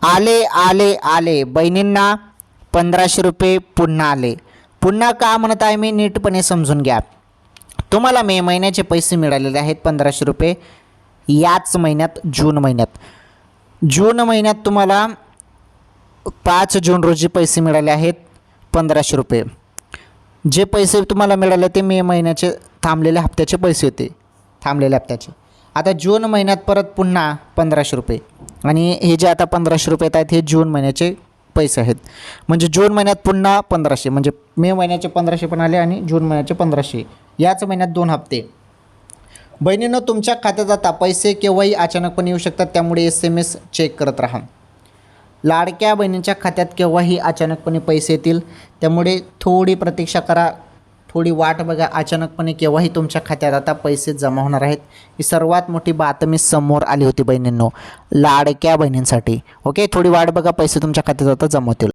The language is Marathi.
आले आले आले बहिणींना 1500 रुपये पुन्हा आले. पुन्हा का म्हणत आहे मी नीटपणे समजून घ्या. तुम्हाला मे महिन्याचे पैसे मिळालेले आहेत 1500 रुपये. याच महिन्यात जून महिन्यात तुम्हाला 5 जून रोजी पैसे मिळाले आहेत 1500 रुपये. जे पैसे तुम्हाला मिळाले ते मे महिन्याचे थांबलेल्या हप्त्याचे पैसे होते, थांबलेल्या हप्त्याचे. आता जून महिन्यात परत पुन्हा 1500 रुपये आणि हे जे आता 1500 रुपये येत आहेत हे जून महिन्याचे पैसे आहेत. म्हणजे जून महिन्यात पुन्हा 1500, म्हणजे मे महिन्याचे 1500 पण आले आणि जून महिन्याचे 1500. याच महिन्यात 2 हप्ते. बहिणींनो, तुमच्या खात्यात आता पैसे केव्हाही अचानकपणे येऊ शकतात, त्यामुळे SMS चेक करत राहा. लाडक्या बहिणींच्या खात्यात केव्हाही अचानकपणे पैसे येतील, त्यामुळे थोडी प्रतीक्षा करा, थोडी वाट बघा. अचानकपणे केव्हाही तुमच्या खात्यात आता पैसे जमा होणार आहेत. ही सर्वात मोठी बातमी समोर आली होती बहिणींनो, लाडक्या बहिणींसाठी. ओके, थोडी वाट बघा, पैसे तुमच्या खात्यात आता जमा होतील.